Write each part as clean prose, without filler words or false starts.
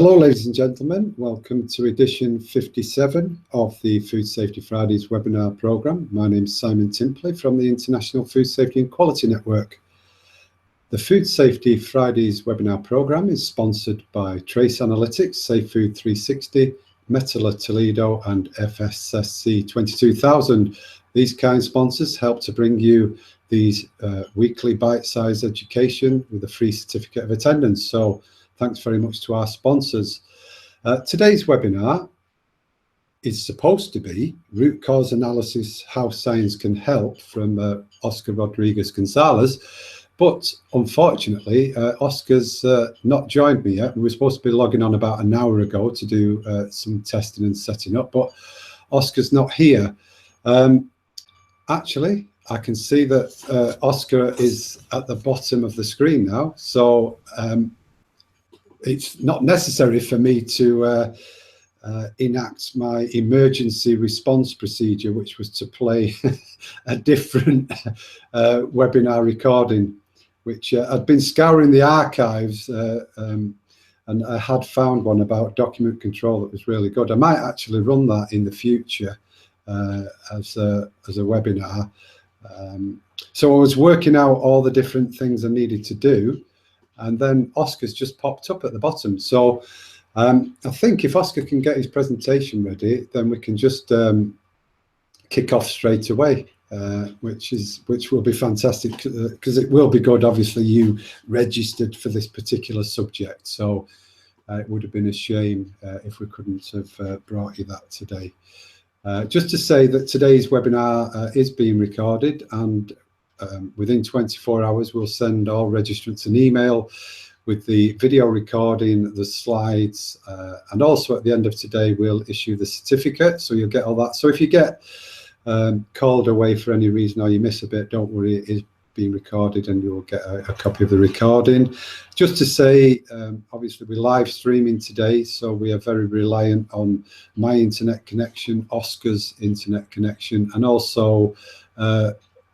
Hello, ladies and gentlemen. Welcome to edition 57 of the Food Safety Fridays webinar programme. My name is Simon Timpley from the International Food Safety and Quality Network. The Food Safety Fridays webinar programme is sponsored by Trace Analytics, Safe Food 360, Metala Toledo and FSSC 22000. These kind sponsors help to bring you these weekly bite-sized education with a free certificate of attendance. So thanks very much to our sponsors. Today's webinar is supposed to be Root Cause Analysis, How Science Can Help from Oscar Rodriguez-Gonzalez. But unfortunately, Oscar's not joined me yet. We were supposed to be logging on about an hour ago to do some testing and setting up, but Oscar's not here. Actually, I can see that Oscar is at the bottom of the screen now. So it's not necessary for me to enact my emergency response procedure, which was to play a different webinar recording, which I'd been scouring the archives and I had found one about document control that was really good. I might actually run that in the future as a webinar. So I was working out all the different things I needed to do, and then Oscar's just popped up at the bottom. So I think if Oscar can get his presentation ready, then we can just kick off straight away, which will be fantastic, because it will be good. Obviously, you registered for this particular subject, so it would have been a shame if we couldn't have brought you that today. Just to say that today's webinar is being recorded, and within 24 hours we'll send all registrants an email with the video recording, the slides, and also at the end of today we'll issue the certificate, so you'll get all that. So if you get called away for any reason or you miss a bit, don't worry, it is being recorded and you'll get a copy of the recording. Just to say, obviously we're live streaming today, so we are very reliant on my internet connection, Oscar's internet connection, and also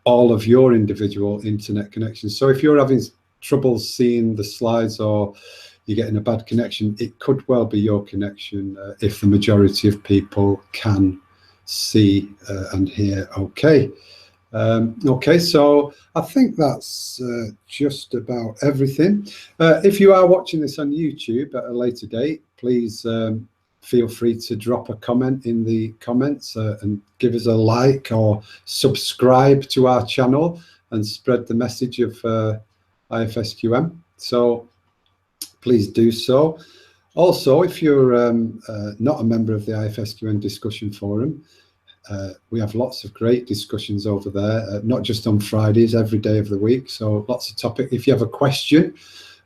all of your individual internet connections. So if you're having trouble seeing the slides or you're getting a bad connection, it could well be your connection if the majority of people can see and hear okay. Okay, so I think that's just about everything. If you are watching this on YouTube at a later date, please feel free to drop a comment in the comments and give us a like or subscribe to our channel and spread the message of IFSQM. So please do so. Also, if you're not a member of the IFSQM discussion forum, we have lots of great discussions over there, not just on Fridays, every day of the week. So lots of topics. If you have a question,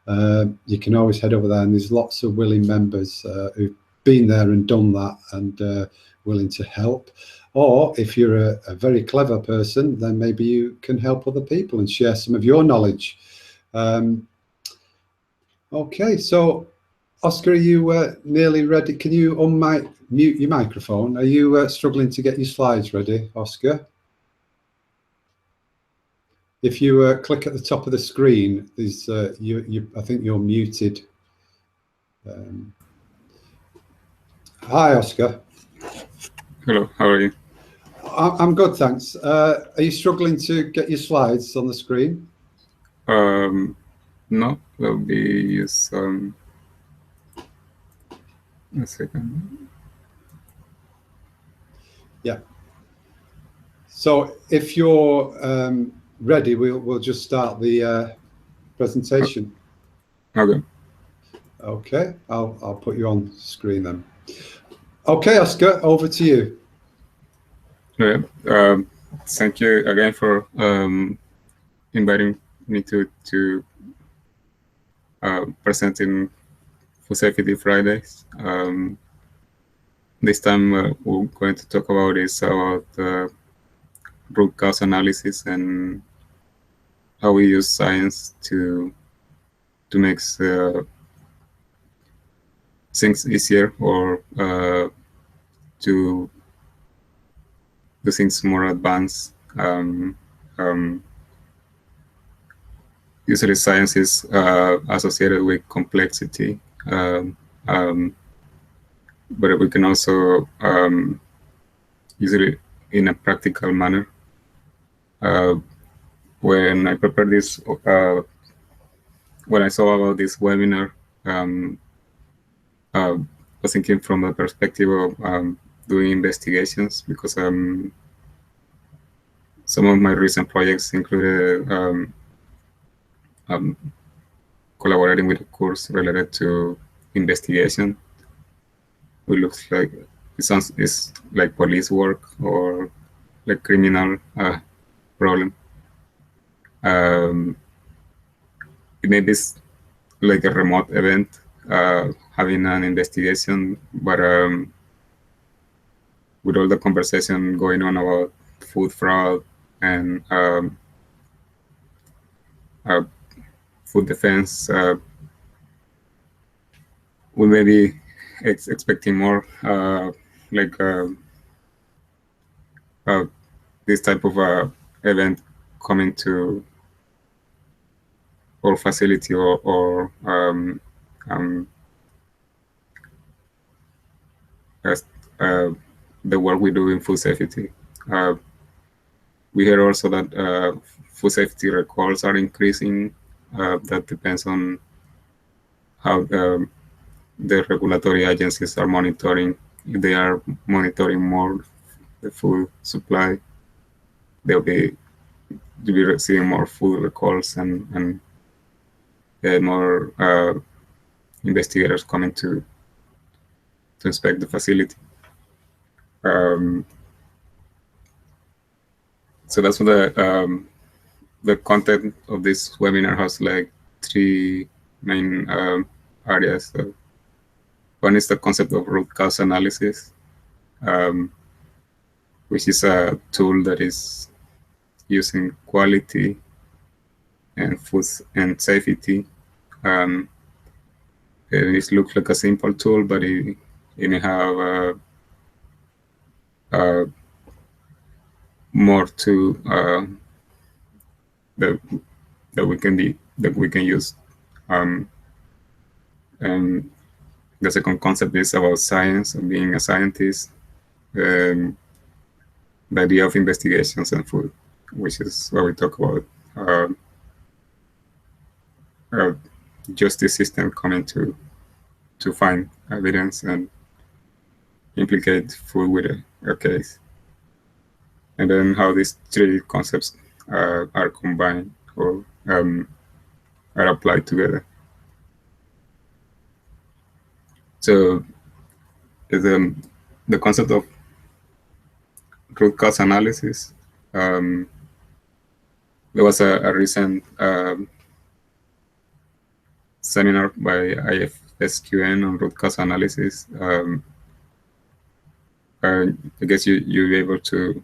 you can always head over there, and there's lots of willing members who've been there and done that and willing to help. Or if you're a very clever person, then maybe you can help other people and share some of your knowledge. Okay, so Oscar, are you nearly ready? Can you mute your microphone? Are you struggling to get your slides ready, Oscar? If you click at the top of the screen, there's I think you're muted. Hi, Oscar. Hello, how are you? I'm good, thanks. Are you struggling to get your slides on the screen? No, there'll be just a second. Yeah. So if you're ready, we'll just start the presentation. Okay. Okay, I'll put you on screen then. Okay, Oscar, over to you. Okay. Thank you again for inviting me to present in Food Safety Fridays. This time we're going to talk about root cause analysis and how we use science to make things easier, or to do things more advanced. Usually science is associated with complexity, but we can also use it in a practical manner. When I prepared this, when I saw about this webinar, I was thinking from the perspective of doing investigations, because some of my recent projects included collaborating with a course related to investigation. It looks like it's like police work or like criminal problem. It may be like a remote event, having an investigation, but with all the conversation going on about food fraud and food defense, we may be expecting more like this type of event coming to our facility or as, the work we do in food safety. We hear also that food safety recalls are increasing. That depends on how the regulatory agencies are monitoring. If they are monitoring more the food supply, they'll be receiving more food recalls and more investigators coming to inspect the facility. So that's what the content of this webinar has like three main areas. One is the concept of root cause analysis, which is a tool that is using quality and food and safety. It looks like a simple tool, but it may have more to that we can use. And the second concept is about science and being a scientist. The idea of investigations and food, which is what we talk about. Justice system coming to find evidence and implicate food with a case. And then how these three concepts are combined or are applied together. So the concept of root cause analysis, there was a recent seminar by IFSQN on root cause analysis. I guess you'll be able to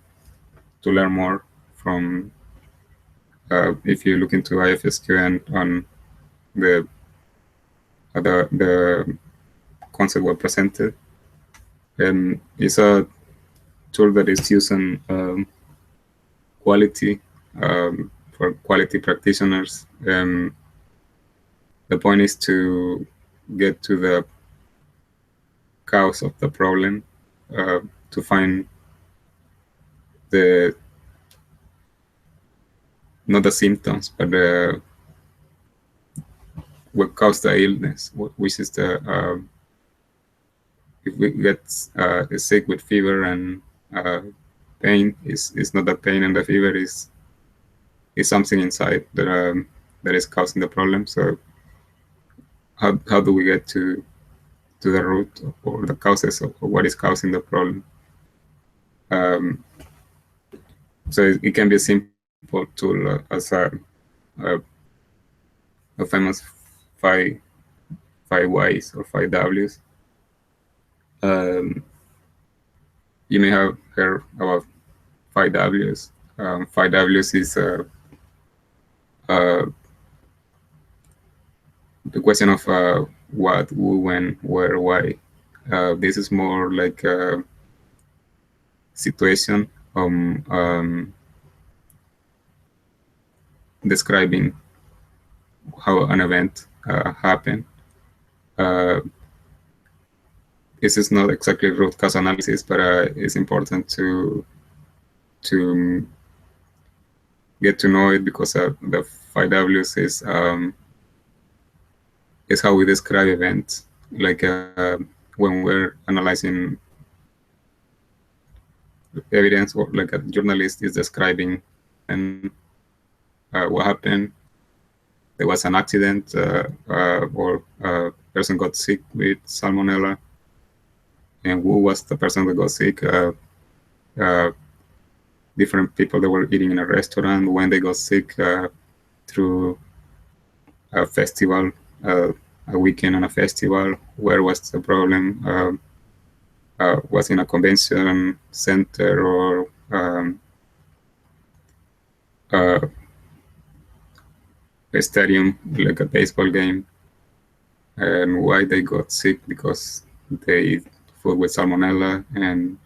learn more from if you look into IFSQN on the concept were presented. It's a tool that is used on quality for quality practitioners. The point is to get to the cause of the problem, to find not the symptoms, but what caused the illness, which is the if we get sick with fever and pain, is not the pain and the fever, is something inside that that is causing the problem. So how do we get to the root or the causes of what is causing the problem? So it can be a simple tool as a famous 5 Whys or 5 Ws. You may have heard about 5 Ws. 5 Ws is the question of what, who, when, where, why. This is more like a situation describing how an event happened. this is not exactly root cause analysis, but it's important to get to know it, because the 5Ws is how we describe events. Like when we're analyzing evidence, or like a journalist is describing and what happened. There was an accident, or a person got sick with salmonella, and who was the person that got sick? Different people that were eating in a restaurant when they got sick, through a festival, a weekend on a festival. Where was the problem? Was in a convention center, or a stadium, like a baseball game, and why they got sick? Because they eat food with salmonella, and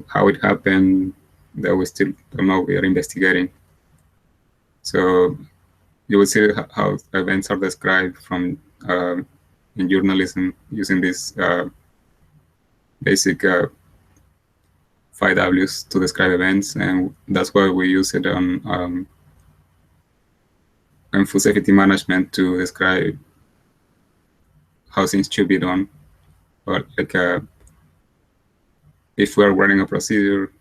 how it happened, that we still don't know. We are investigating. So you will see how events are described from in journalism using these basic 5Ws to describe events, and that's why we use it on food safety management to describe how things should be done. But like if we're running a procedure,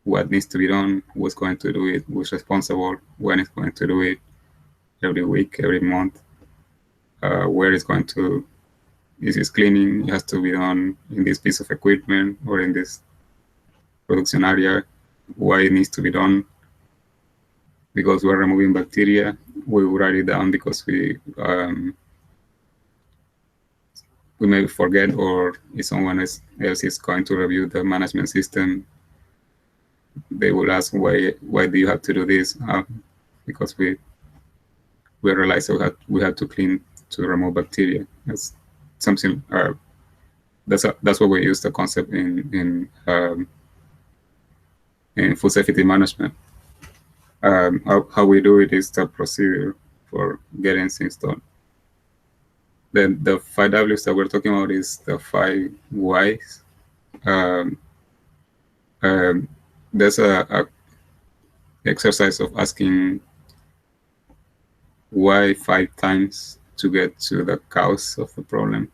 what needs to be done, who's going to do it, who's responsible, when it's going to do it, every week, every month, where it's going to, this is cleaning, it has to be done in this piece of equipment or in this production area, why it needs to be done. Because we're removing bacteria, we will write it down, because we may forget, or if someone else is going to review the management system, they will ask, why do you have to do this? Because we realize we have to clean to remove bacteria. That's something. That's what we use the concept in food safety management. How we do it is the procedure for getting things done. Then the 5Ws that we're talking about is the 5 whys. There's a exercise of asking why 5 times to get to the cause of the problem.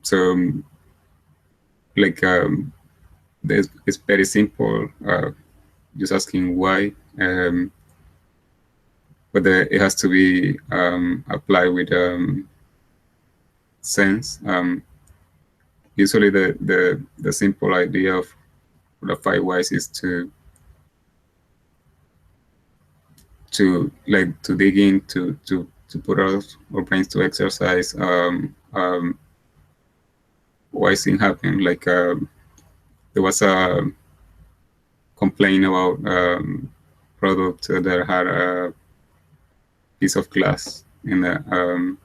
So like it's very simple, just asking why, but it has to be applied with sense. Usually the simple idea of the 5 whys is to dig in, to put our brains to exercise. Why things happen? Like there was a complaint about product that had a piece of glass in the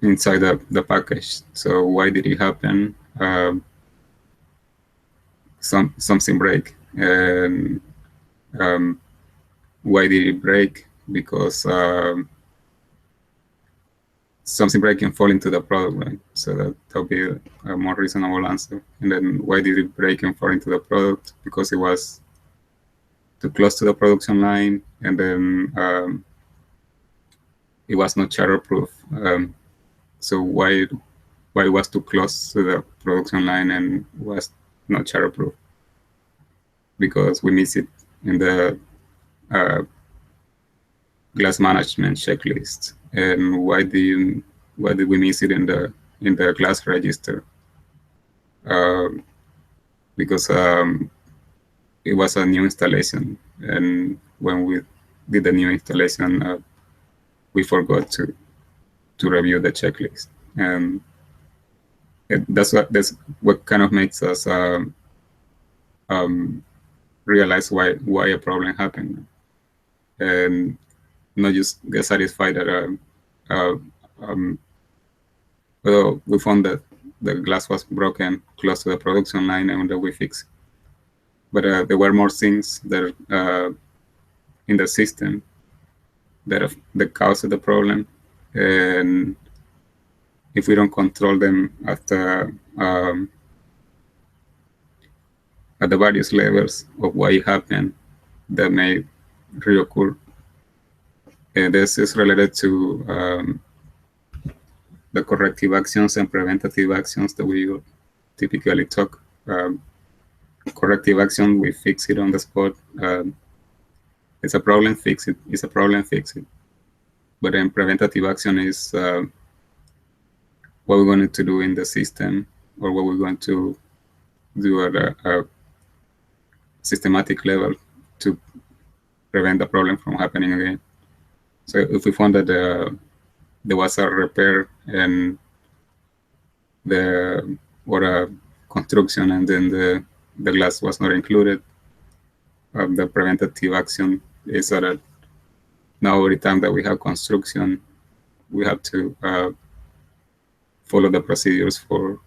inside the package. So why did it happen? Something break, and why did it break? Because something break and fall into the product, right? So that'll be a more reasonable answer. And then why did it break and fall into the product? Because it was too close to the production line, and then it was not shatterproof. So why it was too close to the production line and was not shatterproof? Because we miss it in the glass management checklist. And why did we miss it in the glass register? Because it was a new installation, and when we did the new installation, we forgot to review the checklist, and that's what kind of makes us realize why a problem happened, and not just get satisfied that well, we found that the glass was broken close to the production line and that we fixed. But there were more things that in the system the cause of the problem, and if we don't control them at the various levels of why it happened, that may reoccur. And this is related to the corrective actions and preventative actions that we typically talk. Corrective action, we fix it on the spot. It's a problem, fix it. It's a problem, fix it. But then preventative action is what we're going to do in the system, or what we're going to do at a systematic level to prevent the problem from happening again. So if we found that there was a repair and or a construction, and then the glass was not included, the preventative action is that now every time that we have construction, we have to follow the procedures for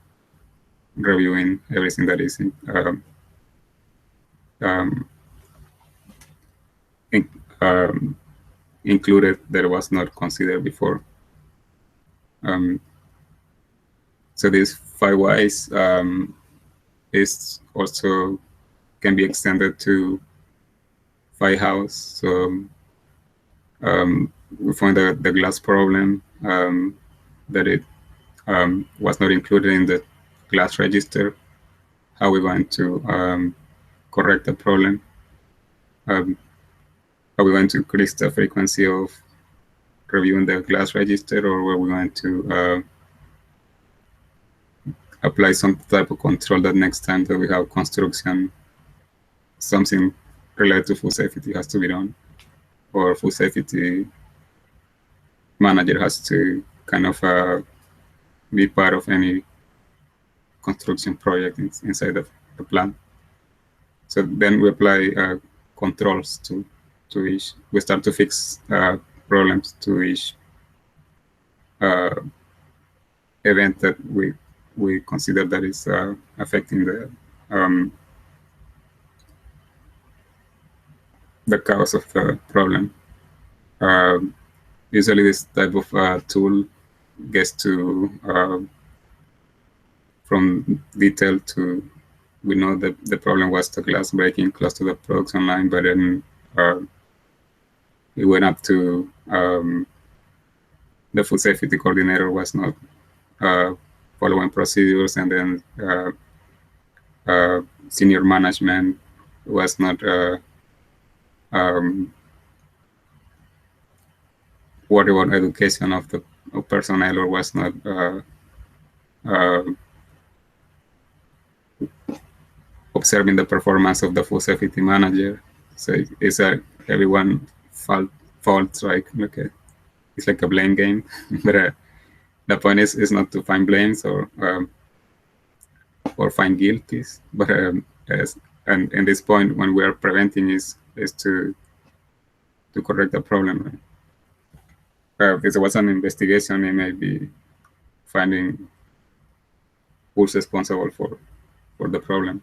reviewing everything that is included that was not considered before. So these 5 whys is also can be extended to 5 hows. So we find the glass problem, that it was not included in the glass register. How we're going to correct the problem? Are we going to increase the frequency of reviewing the glass register, or are we going to apply some type of control that next time that we have construction, something related to food safety has to be done, or food safety manager has to kind of be part of any construction project inside of the plant. So then we apply controls to each. We start to fix problems to each event that we consider that is affecting the cause of the problem. Usually this type of tool gets to from detail to, we know that the problem was the glass breaking close to the production line, but then it went up to the food safety coordinator was not following procedures, and then senior management was not worried about education of the personnel, or was not observing the performance of the food safety manager. So it's everyone faults, right? Okay, it's like a blame game, but the point is not to find blames or find guilties, but and in this point, when we are preventing, is to correct the problem. Right? If there was an investigation, it may be finding who's responsible for the problem.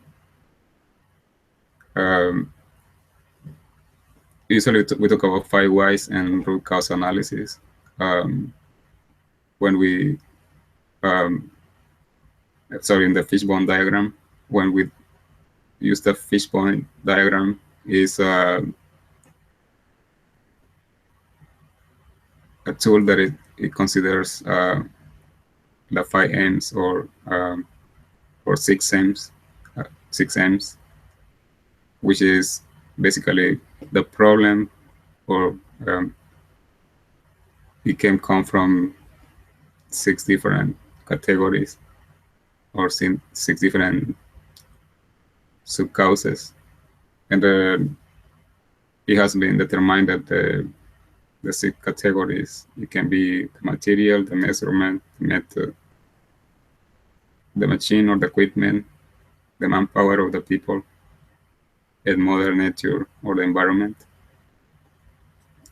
Usually we talk about 5 whys and root cause analysis. When we, in the fishbone diagram, when we use the fishbone diagram, is a tool that it considers the 5 M's or 6 M's, 6 M's, which is basically the problem, or it can come from 6 different categories or 6 different sub-causes, and it has been determined that the 6 categories, it can be the material, the measurement, the method, the machine or the equipment, the manpower of the people, and Mother Nature or the environment.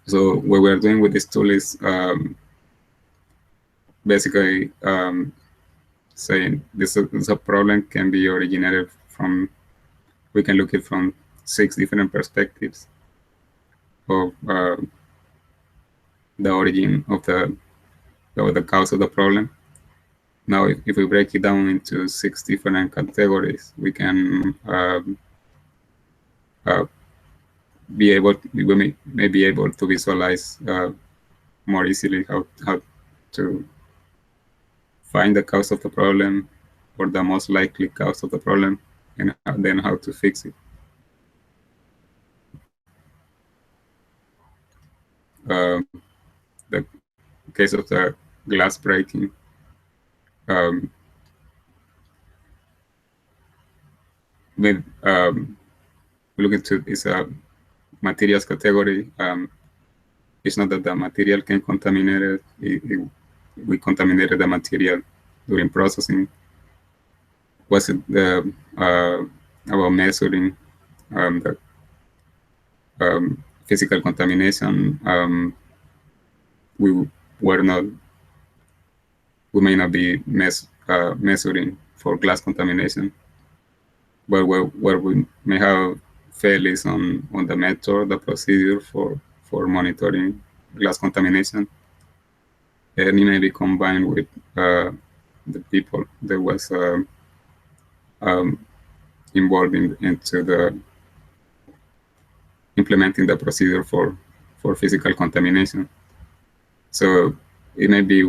So what we're doing with this tool is basically saying this is a problem can be originated from, we can look at from 6 different perspectives of the origin of the cause of the problem. Now, if we break it down into 6 different categories, we can we may be able to visualize more easily how to find the cause of the problem, or the most likely cause of the problem, and then how to fix it. The case of the glass breaking, with we look into this materials category. It's not that the material can contaminate it. We contaminated the material during processing. Was it about measuring the physical contamination? We may not be measuring for glass contamination, but where we may have failures on the method, the procedure for monitoring glass contamination, and it may be combined with the people that was involved into the implementing the procedure for physical contamination. So it may be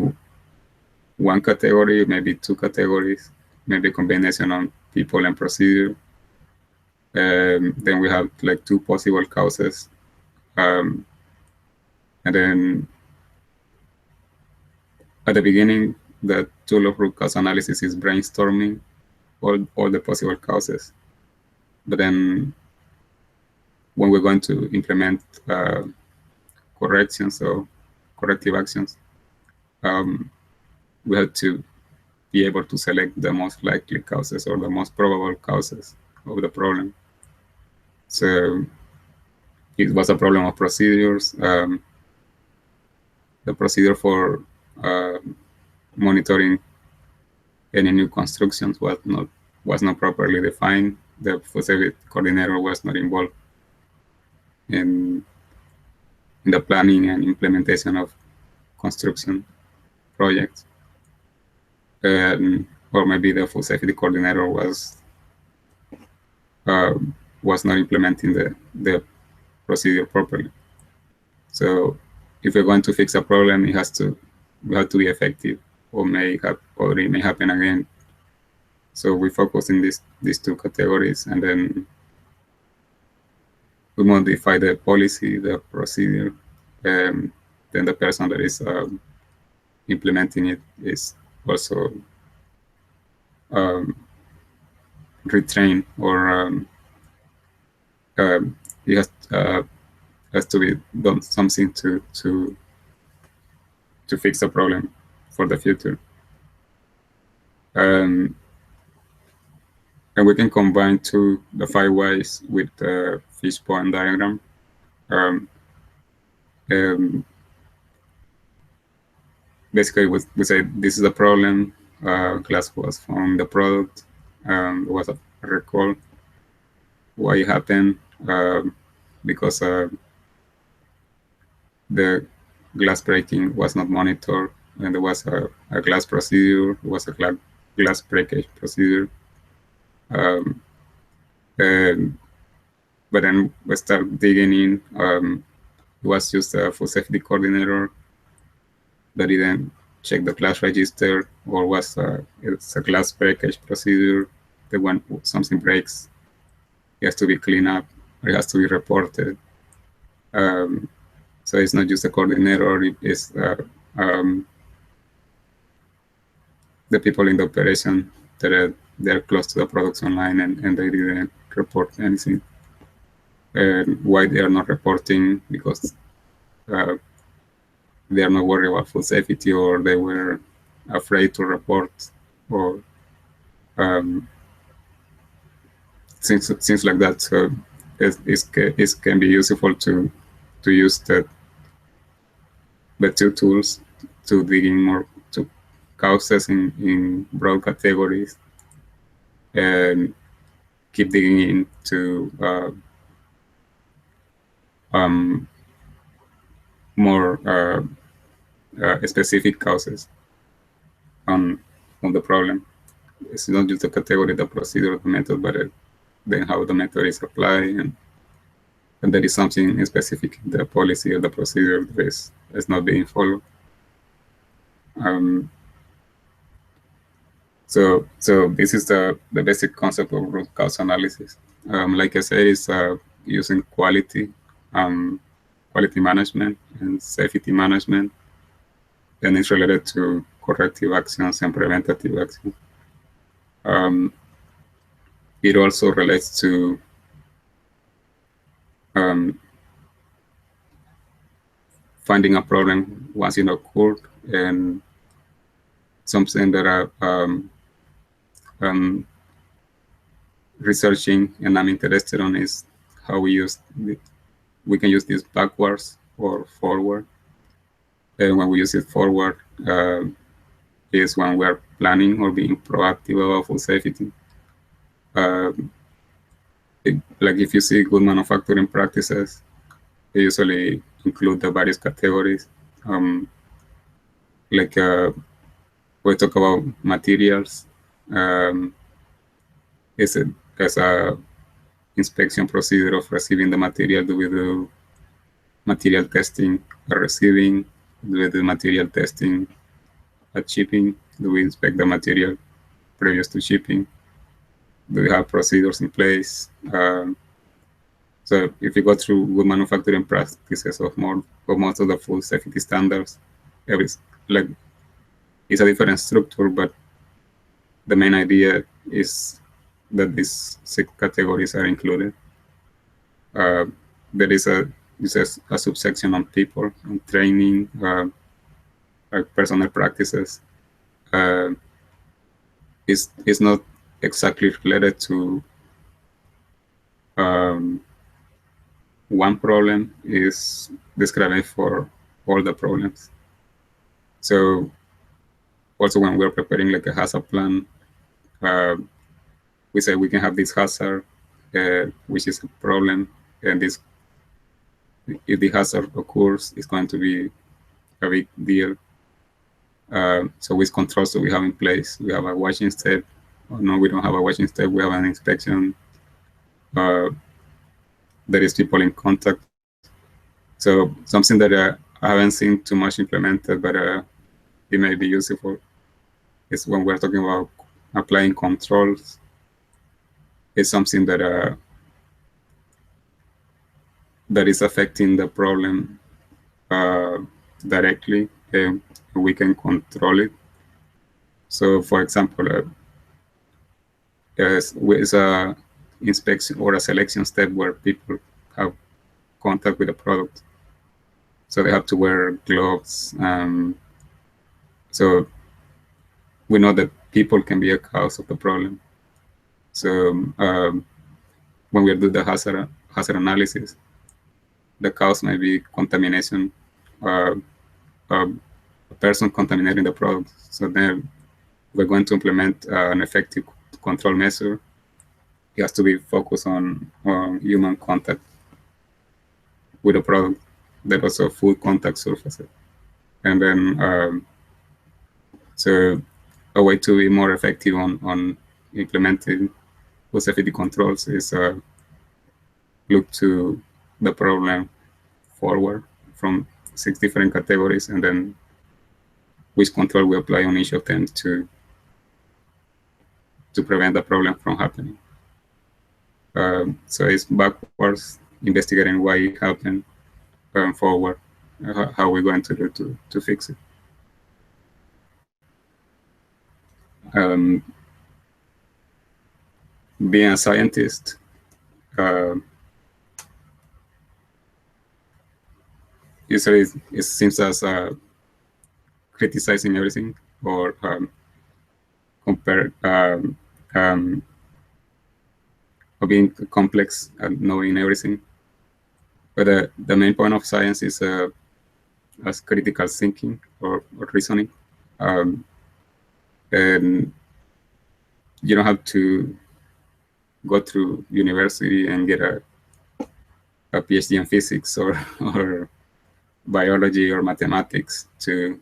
one category, maybe 2 categories, maybe a combination of people and procedure. Then we have like 2 possible causes. And then at the beginning, the tool of root cause analysis is brainstorming all the possible causes. But then when we're going to implement corrections or corrective actions, we have to be able to select the most likely causes or the most probable causes of the problem. So it was a problem of procedures. The procedure for monitoring any new constructions was not properly defined. The food safety coordinator was not involved in the planning and implementation of construction projects. Or maybe the food safety coordinator was not implementing the procedure properly. So if we're going to fix a problem, we have to be effective, or it may happen again. So we focus in these 2 categories, and then we modify the policy, the procedure, and then the person that is implementing it is also retrained, or he has to be done something to fix the problem for the future. And we can combine the 5 whys with the fishbone diagram. Basically, we say this is a problem. Glass was found in the product. There was a recall. Why it happened? Because the glass breaking was not monitored, and there was a glass procedure. There was a glass breakage procedure. But then we start digging in. It was just a food safety coordinator that didn't check the glass register, or it's a glass breakage procedure. That when something breaks, it has to be cleaned up, or it has to be reported. So it's not just a coordinator, it's the people in the operation that they're close to the production line, and they didn't report anything. Why they are not reporting? Because they are not worried about food safety, or they were afraid to report, or things like that. So it can be useful to use the 2 tools to dig in more to causes in broad categories, and keep digging into more specific causes on the problem. It's not just the category, the procedure, the method, but then how the method is applied, and there is something specific in the policy or the procedure that is not being followed. So this is the basic concept of root cause analysis. Like I said, it's using quality management and safety management, and it's related to corrective actions and preventative actions. It also relates to finding a problem once it occurred, and something that are researching and I'm interested on is how we can use this backwards or forward. And when we use it forward, is when we're planning or being proactive about food safety. Like if you see good manufacturing practices, they usually include the various categories. Like we talk about materials. As a inspection procedure of receiving the material, do we do material testing at receiving? Do we do material testing at shipping? Do we inspect the material previous to shipping? Do we have procedures in place? So if you go through good manufacturing practices of most of the food safety standards, it's a different structure, but the main idea is that these 6 categories are included. There is a subsection on people, on training, personal practices. It's not exactly related to one problem, is describing for all the problems. So also when we're preparing like a hazard plan, we say we can have this hazard, which is a problem, and if the hazard occurs, it's going to be a big deal. So which controls do we have in place? We have a washing step, or no, we don't have a washing step, we have an inspection. There is people in contact. So something that I haven't seen too much implemented, but it may be useful, is when we're talking about applying controls. It's something that that is affecting the problem directly, and we can control it. So, for example, it's a inspection or a selection step where people have contact with the product, so they have to wear gloves. So we know that people can be a cause of the problem. So when we do the hazard analysis, the cause may be contamination, a person contaminating the product. So then we're going to implement an effective control measure. It has to be focused on human contact with the product, that also food contact surfaces. And then, so a way to be more effective on implementing food safety controls is look to the problem forward from 6 different categories, and then which control we apply on each of them to prevent the problem from happening. So it's backwards, investigating why it happened, forward, how we're going to do to fix it. Being a scientist, usually it seems as criticizing everything, or or being complex and knowing everything. But the main point of science is as critical thinking or reasoning. And you don't have to go through university and get a PhD in physics or biology or mathematics to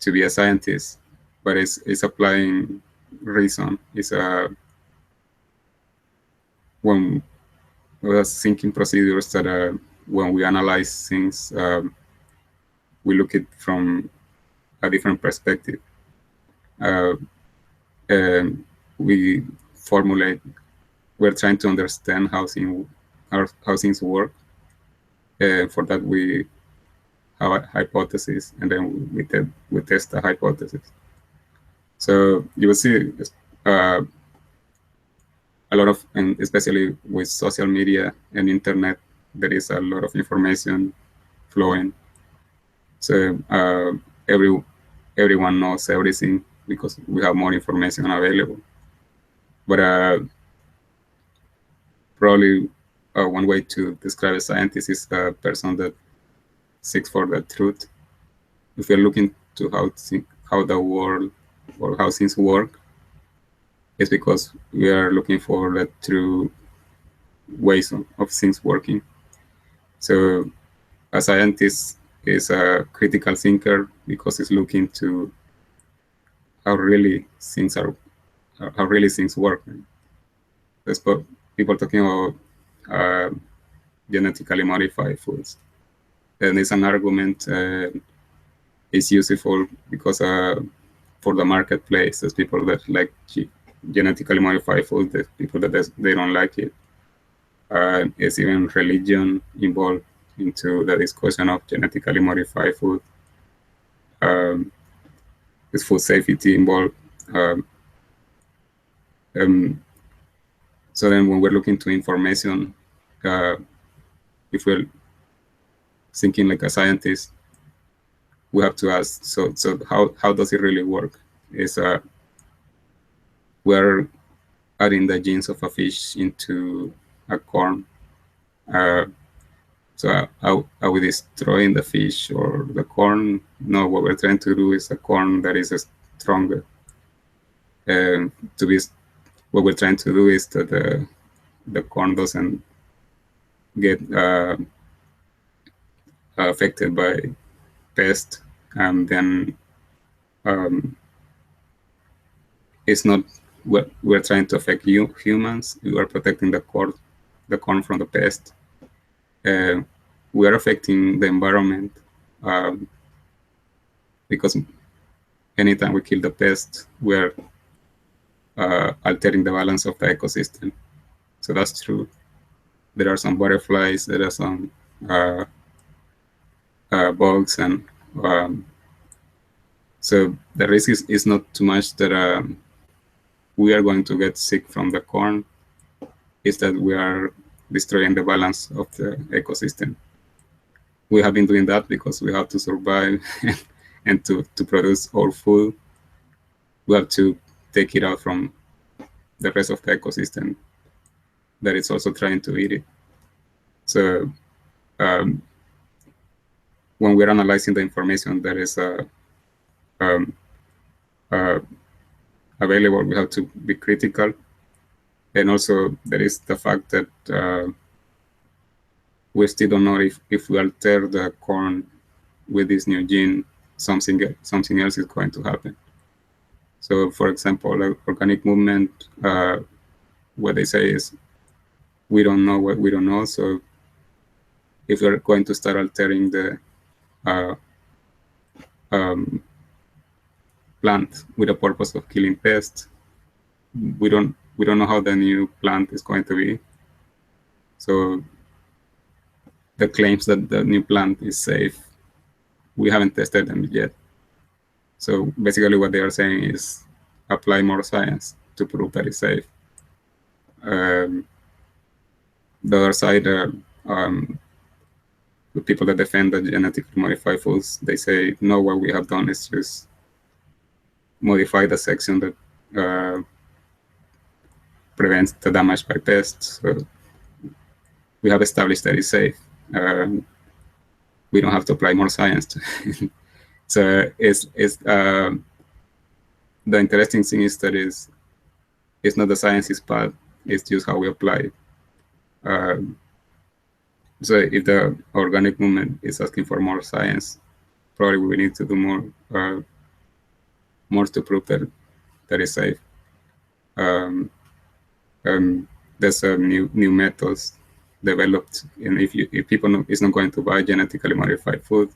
be a scientist, but it's applying reason. It's when we are thinking procedures that when we analyze things, we look at it from a different perspective. And we formulate. We're trying to understand how things work. For that, we have a hypothesis, and then we test the hypothesis. So you will see a lot of, and especially with social media and internet, there is a lot of information flowing. So everyone knows everything because we have more information available. But probably one way to describe a scientist is a person that seeks for the truth. If you're looking to how the world or how things work, it's because we are looking for the true ways of things working. So a scientist is a critical thinker because he's looking to how really things work. There's people talking about genetically modified foods, and it's an argument. It's useful because for the marketplace, there's people that like genetically modified food, there's people that they don't like it. There's even religion involved into the discussion of genetically modified food. There's food safety involved. So then when we're looking to information, if we're thinking like a scientist, we have to ask, so how does it really work? Is we're adding the genes of a fish into a corn. So are we destroying the fish or the corn? No, what we're trying to do is a corn that is stronger. What we're trying to do is that the corn doesn't get affected by pests, and then it's not what we're trying to affect humans. We are protecting the corn from the pest. We are affecting the environment because anytime we kill the pest, we're altering the balance of the ecosystem. So that's true. There are some butterflies, there are some bugs, and so the risk is not too much that we are going to get sick from the corn. It's that we are destroying the balance of the ecosystem. We have been doing that because we have to survive and to produce our food. We have to take it out from the rest of the ecosystem that is also trying to eat it. So when we're analyzing the information that is available, we have to be critical. And also there is the fact that we still don't know if we alter the corn with this new gene, something else is going to happen. So for example, like organic movement, what they say is, we don't know what we don't know. So if we're going to start altering the plant with the purpose of killing pests, we don't know how the new plant is going to be. So the claims that the new plant is safe, we haven't tested them yet. So basically what they are saying is apply more science to prove that it's safe. The other side, the people that defend the genetically modified foods, they say, no, what we have done is just modify the section that prevents the damage by pests. So we have established that it's safe. We don't have to apply more science to it. So the interesting thing is that it's not the science's part, it's just how we apply it. So if the organic movement is asking for more science, probably we need to do more to prove that it's safe. There's new methods developed, and if people is not going to buy genetically modified food,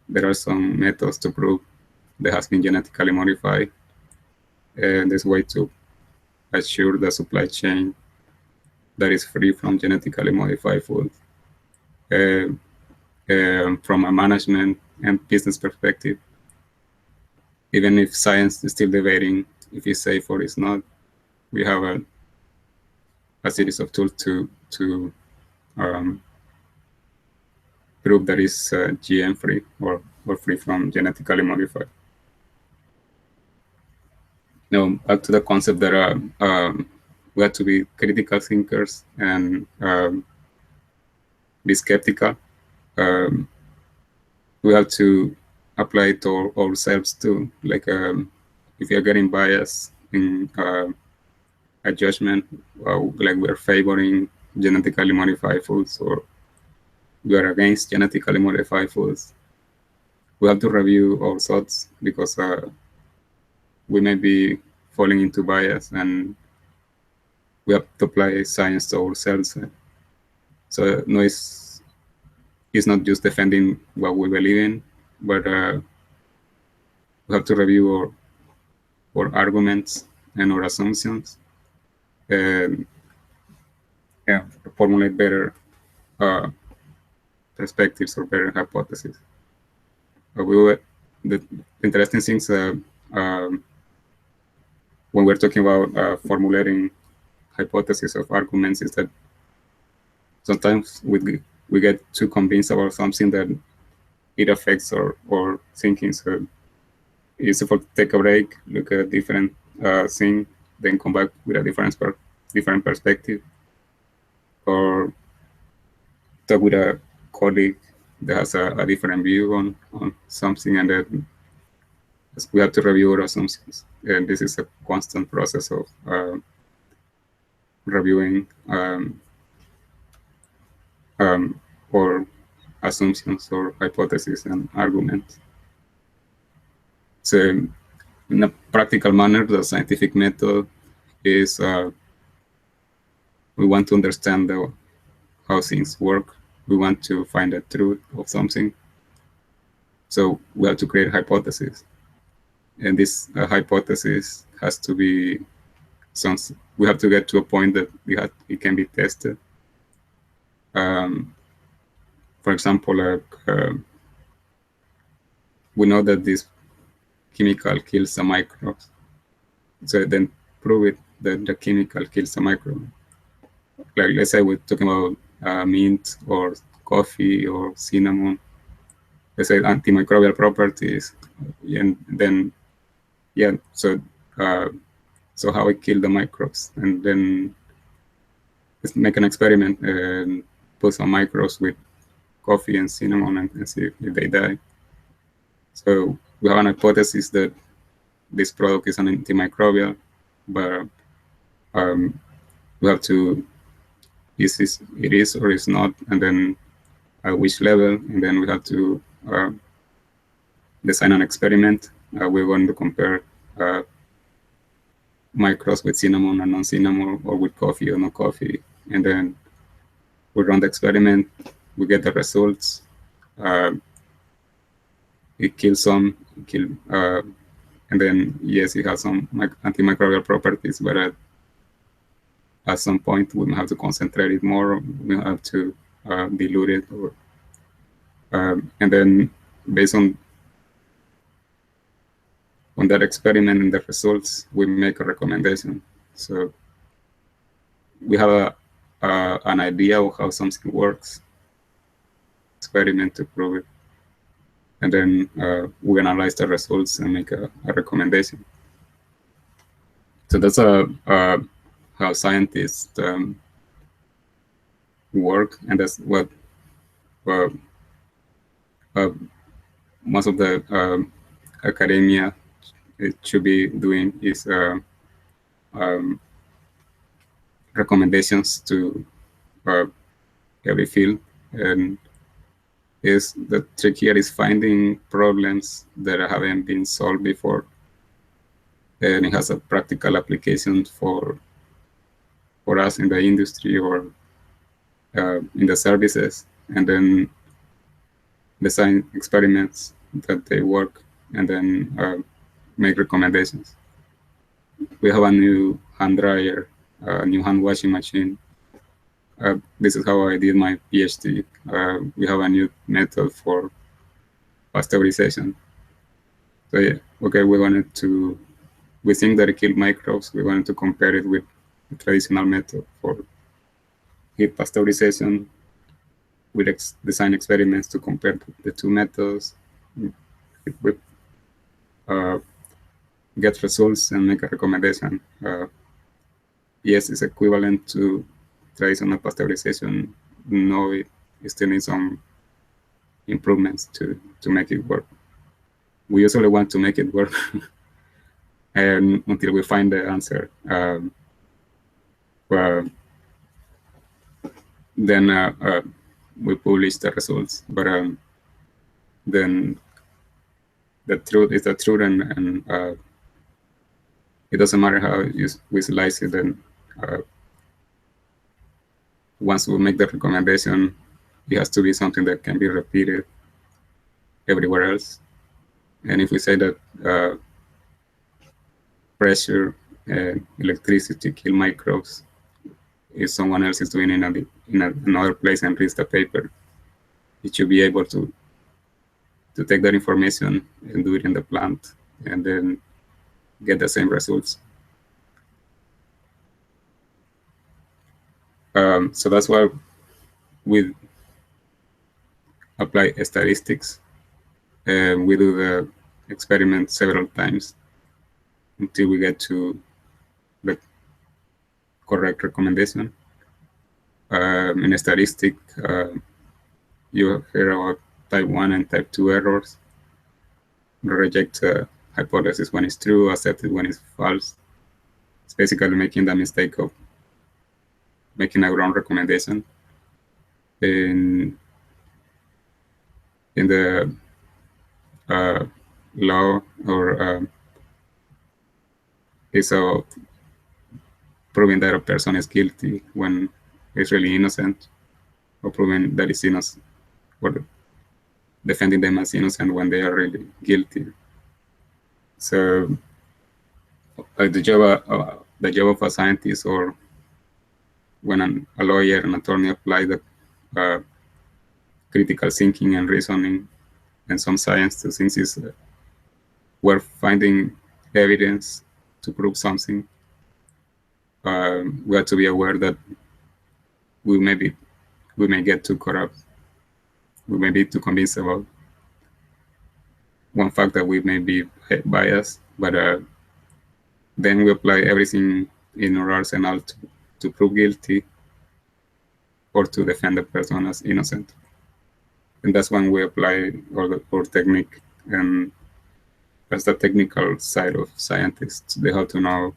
there are some methods to prove that has been genetically modified, and there's a way to assure the supply chain that is free from genetically modified food. From a management and business perspective, even if science is still debating if it's safe or it's not, we have a series of tools to prove that it's GM free or free from genetically modified. Now, back to the concept that we have to be critical thinkers and be skeptical. We have to apply it to ourselves too. Like if you're getting biased in a judgment, like we're favoring genetically modified foods or we are against genetically modified foods, we have to review our thoughts because we may be falling into bias and we have to apply science to ourselves. So no, it's not just defending what we believe in, but we have to review our arguments and our assumptions and formulate better perspectives or better hypotheses. The interesting things when we're talking about formulating hypotheses of arguments is that sometimes we get too convinced about something that it affects our thinking. So it's useful to take a break, look at a different thing, then come back with a different perspective, or talk with a colleague that has a different view on something, and then we have to review our assumptions. And this is a constant process of reviewing or assumptions or hypotheses and arguments. So in a practical manner, the scientific method is we want to understand how things work. We want to find the truth of something. So we have to create hypotheses. And this hypothesis has to be we have to get to a point that it can be tested. For example, we know that this chemical kills the microbes. So then prove it that the chemical kills the microbe. Like let's say we're talking about mint or coffee or cinnamon. Let's say antimicrobial properties, and then so how it kill the microbes, and then let's make an experiment and put some microbes with coffee and cinnamon and see if they die. So we have an hypothesis that this product is an antimicrobial, but we have to it is or is not, and then at which level, and then we have to design an experiment. We're going to compare microbes with cinnamon and non-cinnamon, or with coffee or no coffee, and then we run the experiment. We get the results. It kills some, and then yes, it has some antimicrobial properties, but at some point we may have to concentrate it more. We have to dilute it, or and then based on that experiment and the results, we make a recommendation. So we have an idea of how something works, experiment to prove it, and then we analyze the results and make a recommendation. So that's how scientists work, and that's what most of the academia should be doing, is recommendations to every field. And is the trick here is finding problems that haven't been solved before, and it has a practical application for us in the industry or in the services, and then design experiments that they work, and then make recommendations. We have a new hand dryer, a new hand washing machine. This is how I did my PhD. We have a new method for pasteurization. So yeah, okay, we think that it killed microbes. We wanted to compare it with the traditional method for heat pasteurization. We design experiments to compare the two methods. We get results and make a recommendation. Yes, it's equivalent to traditional pasteurization. No, it still needs some improvements to make it work. We usually want to make it work and until we find the answer. Then we publish the results. But then the truth is the truth, and it doesn't matter how we slice it. Then once we make the recommendation, it has to be something that can be repeated everywhere else. And if we say that pressure and electricity kill microbes, if someone else is doing it in another place and reads the paper, it should be able to take that information and do it in the plant and then get the same results. So that's why we apply statistics, and we do the experiment several times until we get to the correct recommendation. In a statistic, you hear about type 1 and type 2 errors. Reject a hypothesis when it's true, accept it when it's false. It's basically making the mistake of making a wrong recommendation. In the law, or is proving that a person is guilty when he's really innocent, or proving that he's innocent, or defending them as innocent when they are really guilty. So the job of a scientist, or when a lawyer and attorney apply the critical thinking and reasoning and some science to things, is we're finding evidence to prove something. We have to be aware that we may get too corrupt. We may be too convinced about one fact that we may be biased, but then we apply everything in our arsenal to prove guilty or to defend the person as innocent. And that's when we apply our technique, and that's the technical side of scientists. They have to know,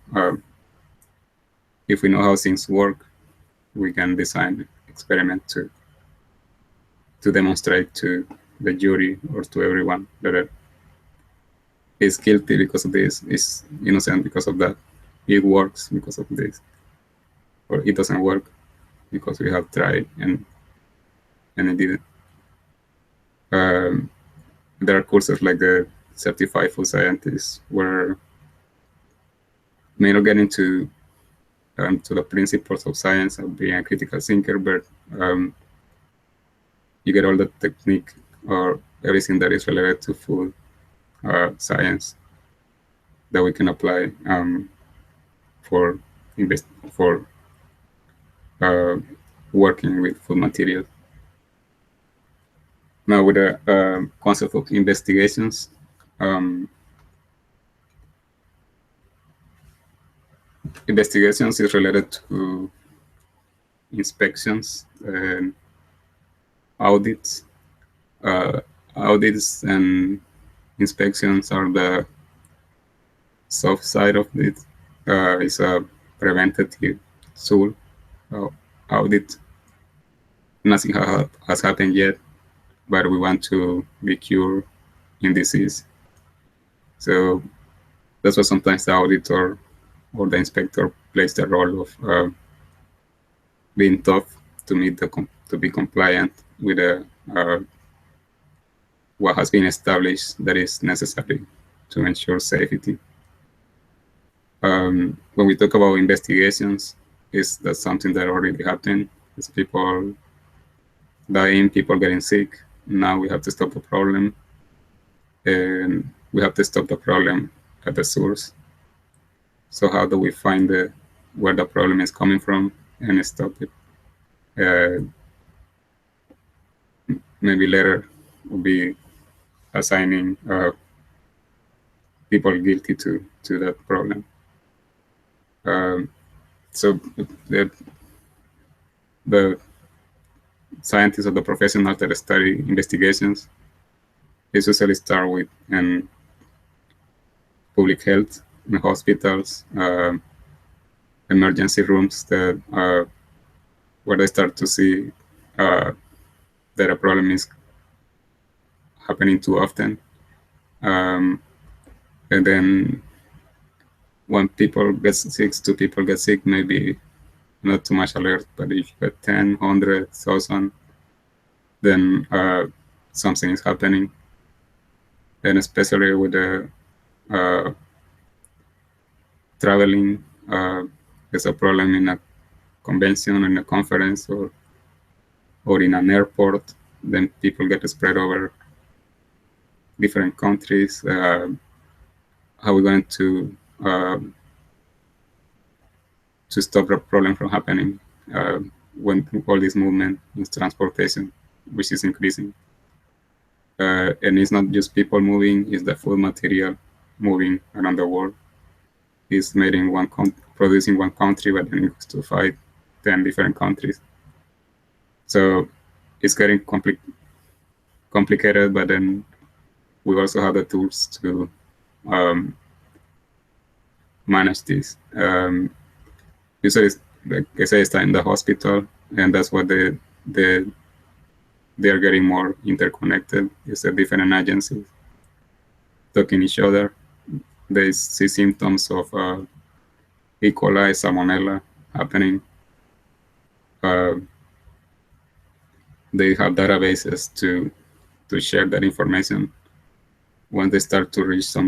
if we know how things work, we can design experiment to demonstrate to the jury or to everyone that is guilty because of this, is innocent because of that, it works because of this, or it doesn't work because we have tried and it didn't. There are courses like the Certified Food Scientist where may not get into to the principles of science of being a critical thinker, but you get all the technique or everything that is related to food science that we can apply for working with food materials. Now, with the concept of investigations, investigations is related to inspections and audits. Audits and inspections are the soft side of it. It's a preventative tool. Audit nothing has happened yet, but we want to be cured in disease. So that's why sometimes the auditor or the inspector plays the role of being tough to meet to be compliant with what has been established that is necessary to ensure safety. When we talk about investigations, that's something that already happened. It's people dying, people getting sick. Now we have to stop the problem, and we have to stop the problem at the source. So how do we find where the problem is coming from and stop it? Maybe later we'll be assigning people guilty to that problem. So the scientists or the professionals that study investigations usually start with public health in hospitals, emergency rooms that where they start to see that a problem is happening too often. And then when people get sick, 2 people get sick, maybe not too much alert, but if you get 10, 100, 1,000, then something is happening. And especially with the traveling, there's a problem in a convention, in a conference, or in an airport, then people get spread over different countries. How are we going to stop the problem from happening when all this movement is transportation, which is increasing? And it's not just people moving, it's the food material moving around the world. It's made in producing one country, but then it goes to 5, 10 different countries. So it's getting complicated, but then we also have the tools to manage this. Usually, like I say, it's in the hospital, and that's what they are getting more interconnected. It's a different agencies talking each other. They see symptoms of E. coli, salmonella happening. They have databases to share that information. When they start to reach some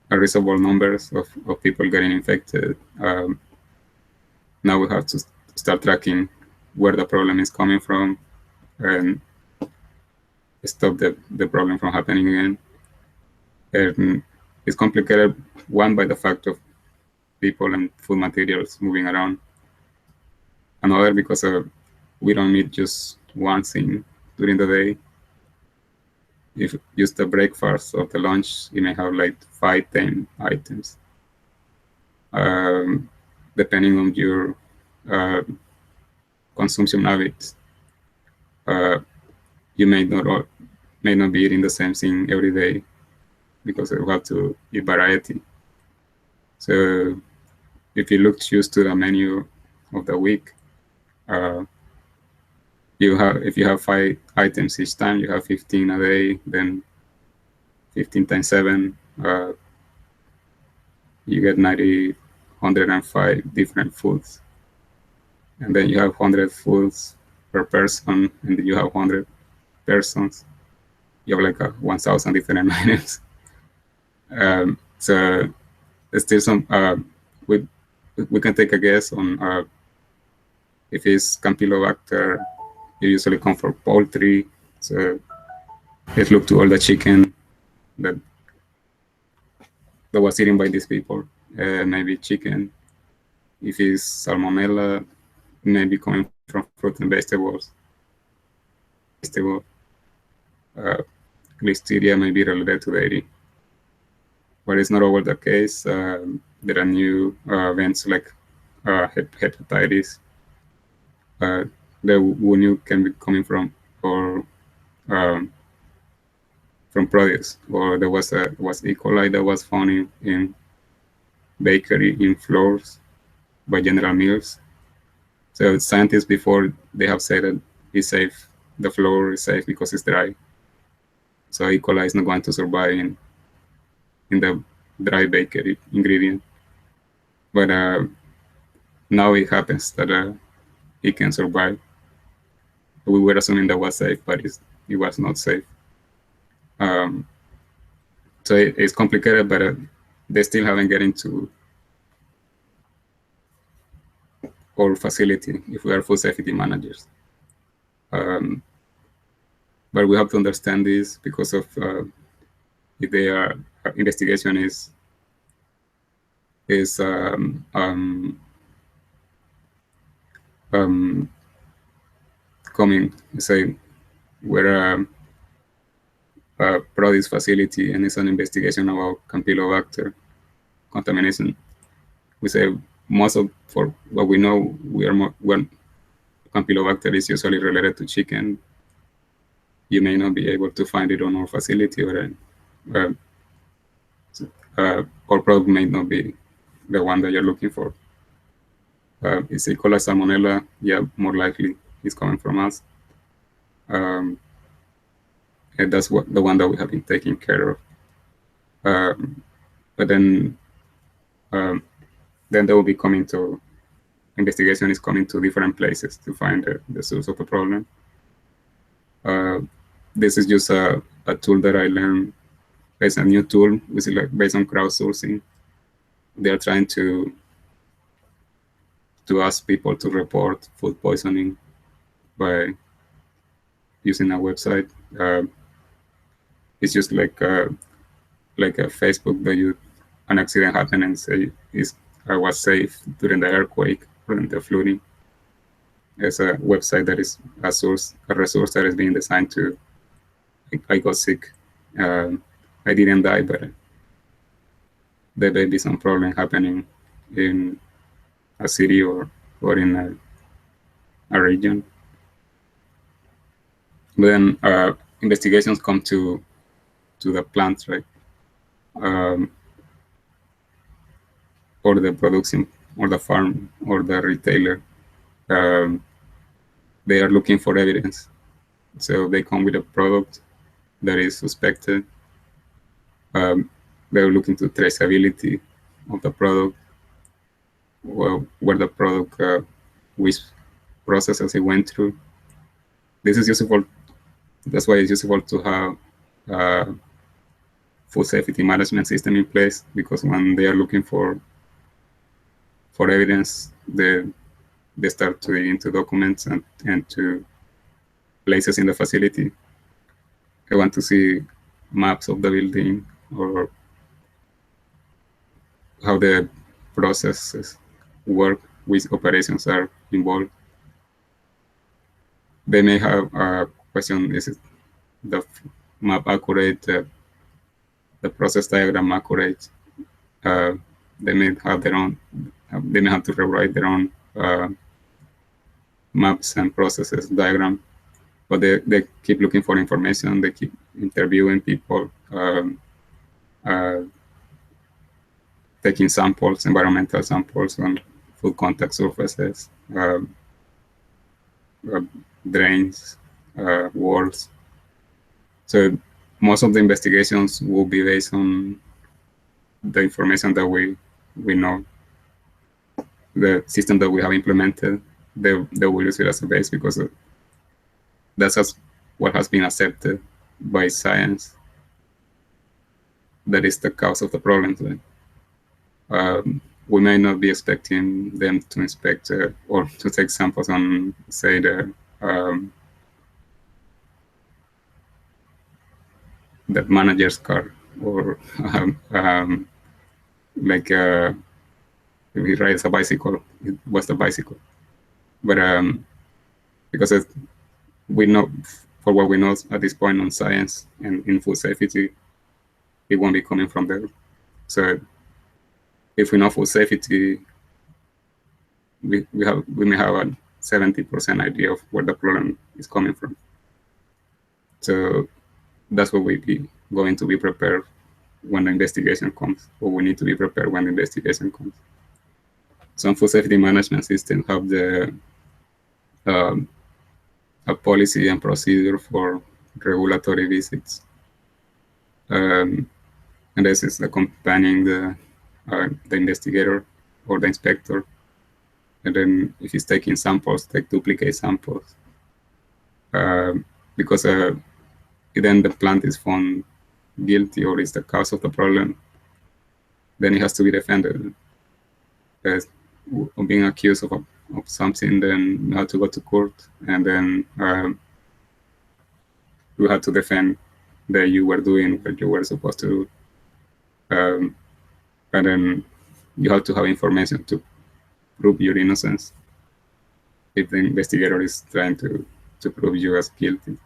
reasonable numbers of people getting infected, now we have to start tracking where the problem is coming from and stop the problem from happening again. And it's complicated, one, by the fact of people and food materials moving around. Another, because we don't need just one thing during the day. If just the breakfast or the lunch, you may have like 5, 10 items. Depending on your consumption habits, you may not be eating the same thing every day because you have to eat variety. So if you look just to the menu of the week, if you have 5 items each time, you have 15 a day, then 15 times 7, you get 105 different foods. And then you have 100 foods per person, and then you have 100 persons. You have like 1,000 different items. So there's still some, we can take a guess on if it's Campylobacter. You usually come from poultry, so let's look to all the chicken that was eaten by these people. Maybe chicken. If it's salmonella, maybe coming from fruit and vegetables. Listeria may be related to dairy, but it's not always the case. There are new events like hepatitis. The new can be coming from produce, or there was E. coli that was found in bakery in flours by General Mills. So scientists before, they have said that it's safe, the flour is safe because it's dry. So E. coli is not going to survive in the dry bakery ingredient. But now it happens that it can survive. We were assuming that was safe, but it was not safe. So it's complicated, but they still haven't get into our facility if we are food safety managers. But we have to understand this because of if their investigation is coming, say, we're a produce facility and it's an investigation about Campylobacter contamination. We say for what we know, when Campylobacter is usually related to chicken, you may not be able to find it on our facility, or our product may not be the one that you're looking for. Is E. coli Salmonella? Yeah, more likely it's coming from us. And that's the one that we have been taking care of. But then they will be coming to, investigation is coming to different places to find the source of the problem. This is just a tool that I learned. It's a new tool, which is like based on crowdsourcing. They're trying to ask people to report food poisoning by using a website. It's just like a Facebook that an accident happened and say I was safe during the earthquake, during the flooding. It's a website that is a resource that is being designed to. I got sick. I didn't die, but there may be some problem happening in a city or in a region. Then investigations come to the plants, right? Or the production, or the farm, or the retailer. They are looking for evidence. So they come with a product that is suspected. They're looking to traceability of the product, where the product, which processes it went through. This is useful. That's why it's useful to have a food safety management system in place, because when they are looking for evidence, they start to dig into documents and to places in the facility. I want to see maps of the building or how the processes work, which operations are involved. They may have a question: is the map accurate? The process diagram accurate? They may have their own. They may have to rewrite their own maps and processes diagram, but they keep looking for information. They keep interviewing people, taking samples, environmental samples on food contact surfaces, drains, walls. So most of the investigations will be based on the information that we know. The system that we have implemented, they will use it as a base, because that's what has been accepted by science. That is the cause of the problems. We may not be expecting them to inspect or to take samples on, say, the manager's car, or like if he rides a bicycle, it was the bicycle. But because we know, for what we know at this point on science and in food safety, it won't be coming from there. So if we know food safety, we may have a 70% idea of where the problem is coming from. So that's what we going to be prepared when the investigation comes, or we need to be prepared when the investigation comes. Some food safety management systems have the um, a policy and procedure for regulatory visits. And this is accompanying the investigator or the inspector. And then if he's taking samples, take duplicate samples. Because then the plant is found guilty or is the cause of the problem, then it has to be defended. As being accused of something, then you have to go to court, and then you have to defend that you were doing what you were supposed to do. And then you have to have information to prove your innocence if the investigator is trying to prove you as guilty.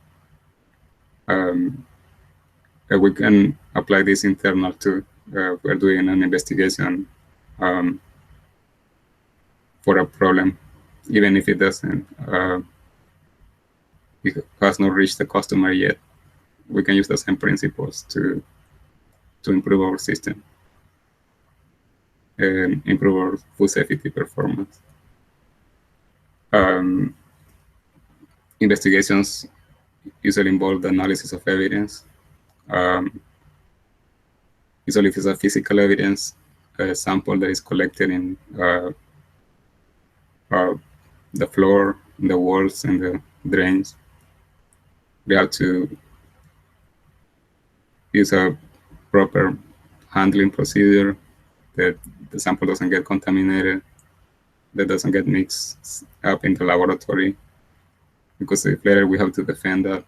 We can apply this internal too. We're doing an investigation for a problem, even if it doesn't, it has not reached the customer yet. We can use the same principles to improve our system and improve our food safety performance. Investigations usually involve the analysis of evidence. Usually if it's a physical evidence, a sample that is collected in the floor, the walls, and the drains, we have to use a proper handling procedure that the sample doesn't get contaminated, that doesn't get mixed up in the laboratory, because if later we have to defend that,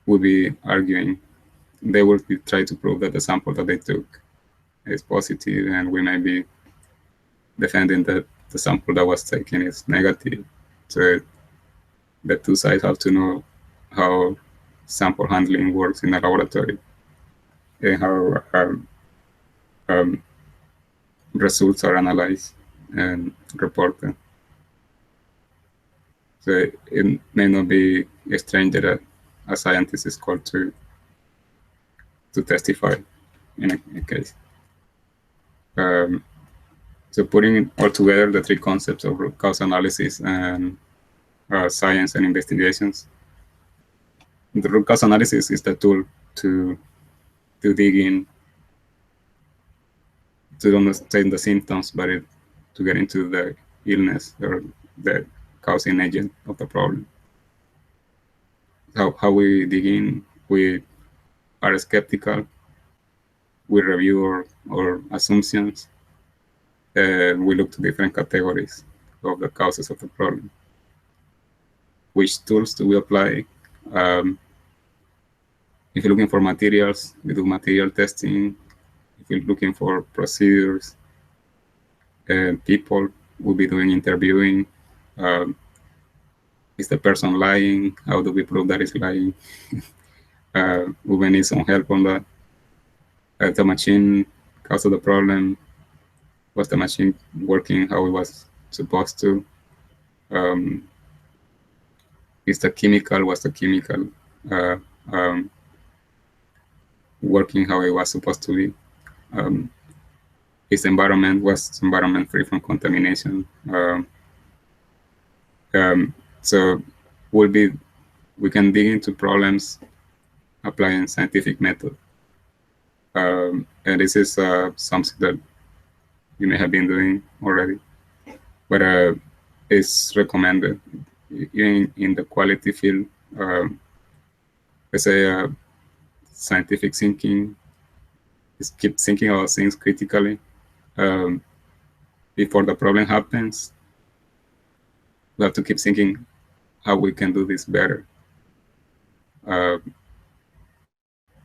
we'll be arguing. They will try to prove that the sample that they took is positive, and we may be defending that the sample that was taken is negative. So the two sides have to know how sample handling works in a laboratory and how results are analyzed and reported. So it may not be strange that a scientist is called to testify in a case. So putting all together the three concepts of root cause analysis and science and investigations. The root cause analysis is the tool to dig in, to understand the symptoms, but to get into the illness or the causing agent of the problem. How we dig in, we are skeptical, we review our assumptions, and we look to different categories of the causes of the problem. Which tools do we apply? If you're looking for materials, we do material testing. If you're looking for procedures, people, we'll be doing interviewing. Is the person lying? How do we prove that he's lying? We may need some help on that. The machine caused the problem. Was the machine working how it was supposed to? Was the chemical working how it was supposed to be? Was environment free from contamination? So we can dig into problems applying scientific method. And this is something that you may have been doing already, but it's recommended in the quality field. Let's say scientific thinking is keep thinking about things critically before the problem happens. We have to keep thinking how we can do this better.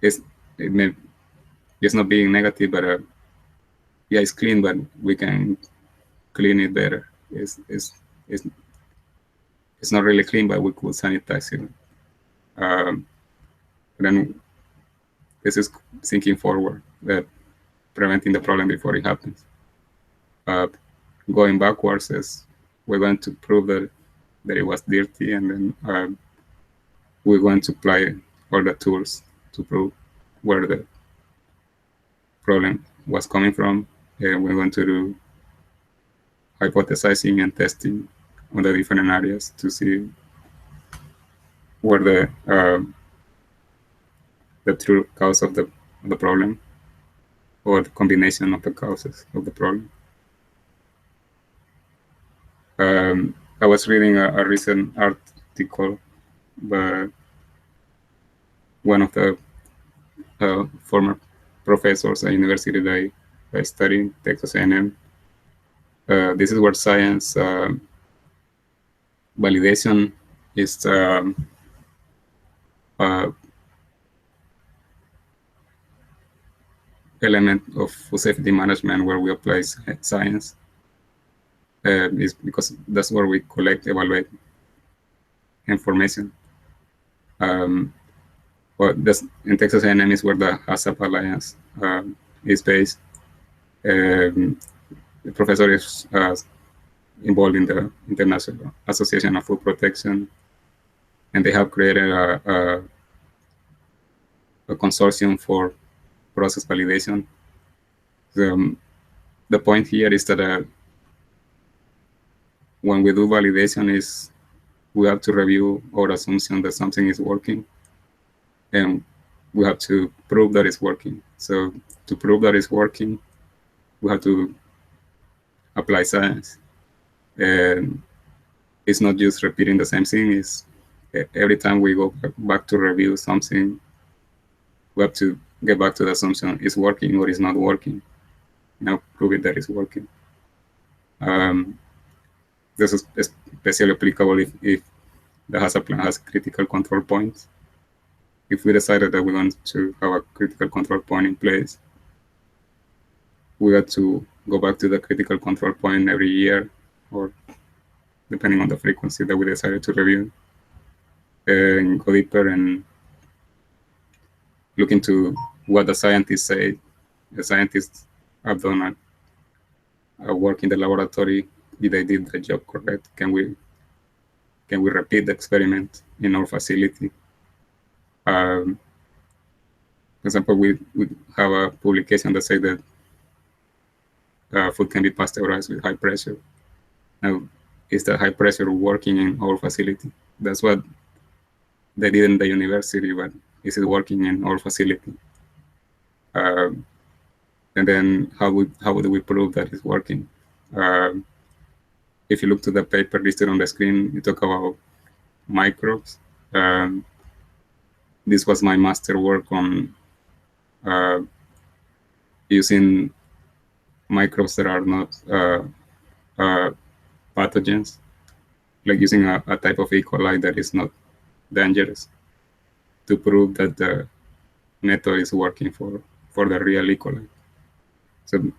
It's not being negative, but yeah, it's clean, but we can clean it better. It's not really clean, but we could sanitize it. Then this is thinking forward, that preventing the problem before it happens. Going backwards is we're going to prove that it was dirty, and then we're going to apply all the tools to prove where the problem was coming from. And we're going to do hypothesizing and testing on the different areas to see where the true cause of the problem, or the combination of the causes of the problem. I was reading a recent article by one of the former professors at university that I studied in Texas A&M. This is where science validation is element of food safety management where we apply science. Is because that's where we collect, evaluate information. But in Texas A&M is where the HACCP Alliance is based. The professor is involved in the International Association of Food Protection, and they have created a consortium for process validation. The point here is that when we do validation, is we have to review our assumption that something is working, and we have to prove that it's working. So to prove that it's working, we have to apply science. And it's not just repeating the same thing. It's every time we go back to review something, we have to get back to the assumption it's working or it's not working. Now prove it that it's working. This is especially applicable if the HACCP plan has critical control points. If we decided that we want to have a critical control point in place, we have to go back to the critical control point every year, or depending on the frequency that we decided to review, and go deeper and look into what the scientists say. The scientists have done a work in the laboratory. If they did the job correct, can we repeat the experiment in our facility? For example, we have a publication that says that food can be pasteurized with high pressure. Now, is the high pressure working in our facility? That's what they did in the university, but is it working in our facility? And then how do we prove that it's working? If you look to the paper listed on the screen, you talk about microbes. This was my master work on using microbes that are not pathogens, like using a type of E. coli that is not dangerous, to prove that the method is working for the real E. coli. So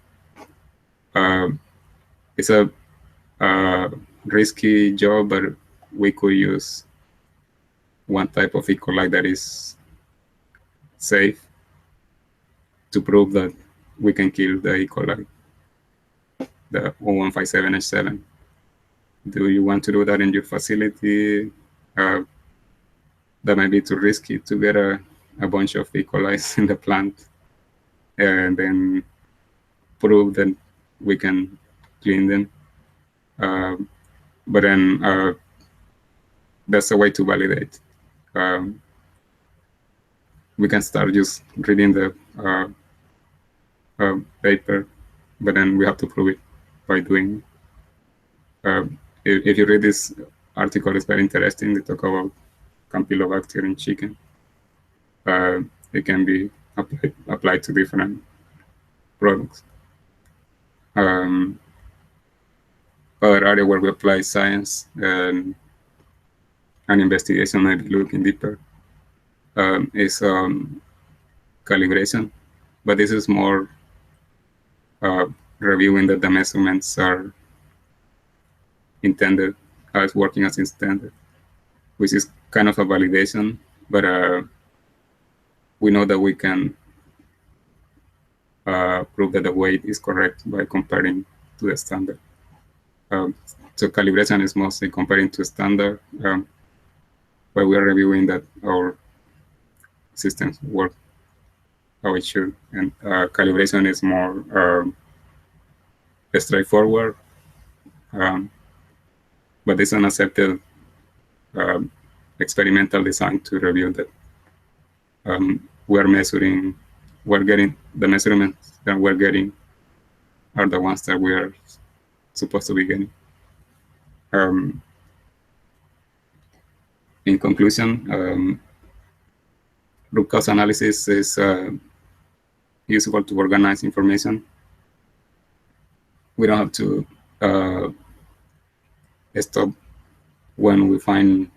it's a risky job, but we could use one type of E. coli that is safe to prove that we can kill the E. coli, the 0157H7. Do you want to do that in your facility? That might be too risky to get a bunch of E. coli in the plant and then prove that we can clean them. But then that's a way to validate. We can start just reading the paper, but then we have to prove it by doing. If you read this article, it's very interesting. They talk about Campylobacter in chicken. It can be applied to different products. Other area where we apply science and investigation, maybe looking deeper, is calibration. But this is more reviewing that the measurements are intended, how it's working as intended, which is kind of a validation, but we know that we can prove that the weight is correct by comparing to the standard. So calibration is mostly comparing to standard, where we are reviewing that our systems work how it should. And calibration is more straightforward. but it's an accepted experimental design to review that we're measuring, we're getting the measurements that we're getting are the ones that we are supposed to be getting. In conclusion, root cause analysis is useful to organize information. We don't have to stop when we find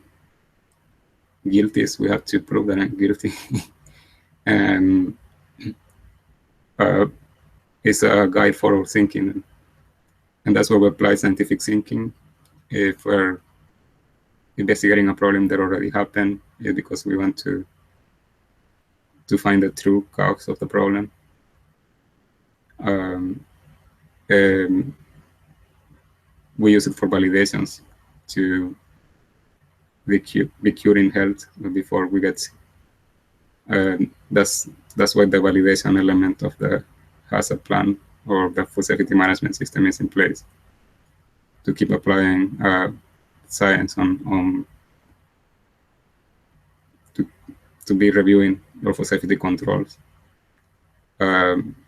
guilties. We have to prove that I'm guilty. And it's a guide for our thinking. And that's where we apply scientific thinking. If we're investigating a problem that already happened, it's because we want to find the true cause of the problem. We use it for validations to be curing health before we get sick. That's why the validation element of the hazard plan or the food safety management system is in place, to keep applying science on to be reviewing your food safety controls.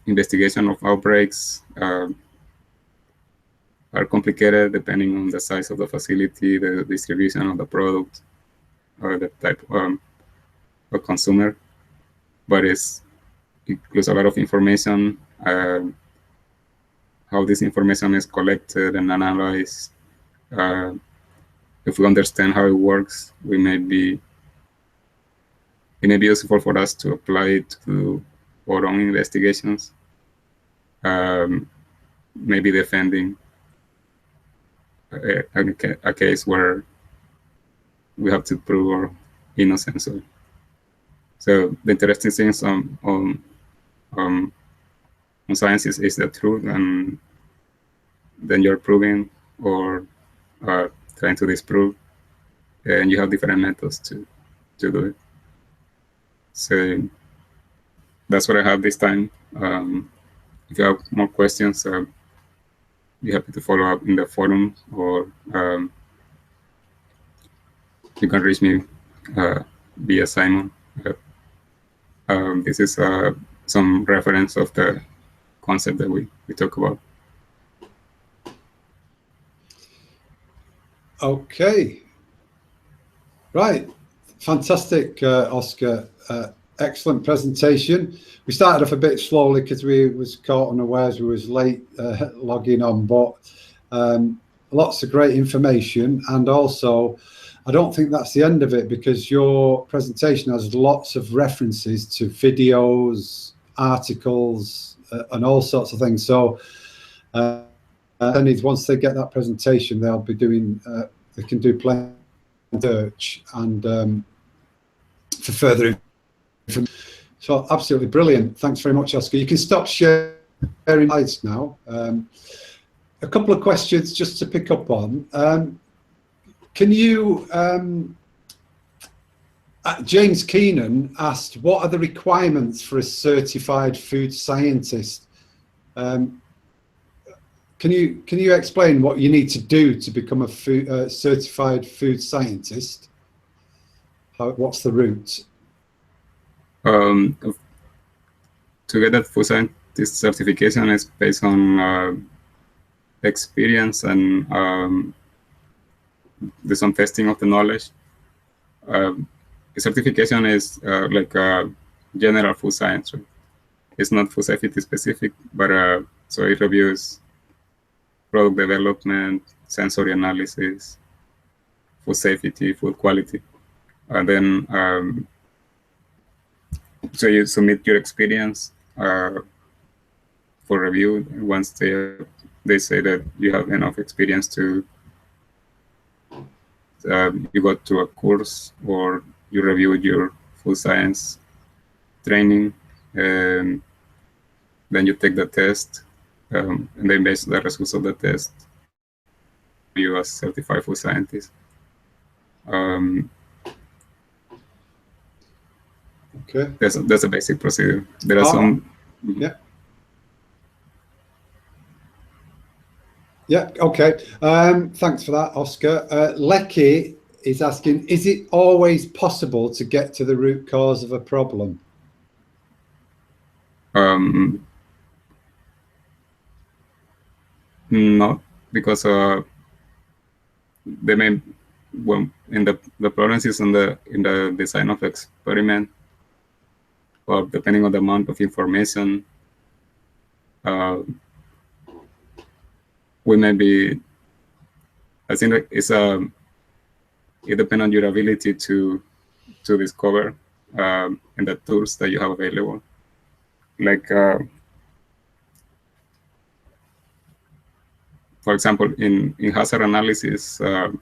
Investigation of outbreaks are complicated depending on the size of the facility, the distribution of the product, or the type of consumer. But it includes a lot of information, how this information is collected and analyzed. If we understand how it works, it may be useful for us to apply it to our own investigations, maybe defending a case where we have to prove our innocence. So the interesting things on science is the truth, and then you're proving or trying to disprove, and you have different methods to do it. So that's what I have this time. If you have more questions, be happy to follow up in the forum, or you can reach me via Simon. This is some reference of the concept that we talk about. Okay. Right. Fantastic, Oscar. Excellent presentation. We started off a bit slowly because we was caught unawares. We was late logging on, but lots of great information. And also, I don't think that's the end of it, because your presentation has lots of references to videos, articles, and all sorts of things. So once they get that presentation, they'll be doing, they can do plenty of research and for further information. So absolutely brilliant. Thanks very much, Oscar. You can stop sharing slides now. A couple of questions just to pick up on. Can you, James Keenan asked, what are the requirements for a certified food scientist? Can you explain what you need to do to become a certified food scientist? What's the route? To get that food scientist certification is based on experience and there's some testing of the knowledge. The certification is like general food science. Right? It's not food safety specific, but so it reviews product development, sensory analysis, food safety, food quality, and then so you submit your experience for review. Once they say that you have enough experience to you go to a course or you reviewed your food science training, and then you take the test, and then based on the results of the test, you as certified food scientist. Okay. That's a basic procedure. There are some. Yeah. Yeah, okay. Thanks for that, Oscar. Lecky is asking, is it always possible to get to the root cause of a problem? Not because they may, well, in the problems is in the design of the experiment, or depending on the amount of information, we may be. I think that it depends on your ability to discover and the tools that you have available. Like, for example, in hazard analysis, not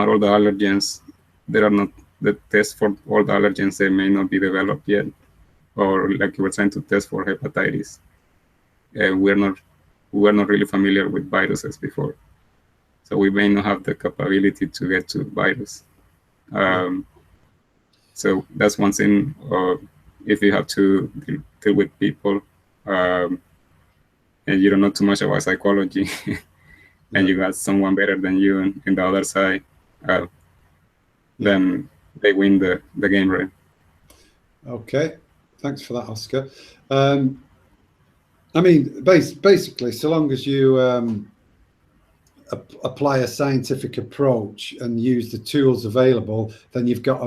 all the allergens, there are not the tests for all the allergens, they may not be developed yet. Or like you were trying to test for hepatitis. We were not really familiar with viruses before. So we may not have the capability to get to virus. So that's one thing. If you have to deal with people and you don't know too much about psychology, and you got someone better than you in the other side, then they win the game, right? Okay, thanks for that, Oscar. I mean, basically, so long as you apply a scientific approach and use the tools available, then you've got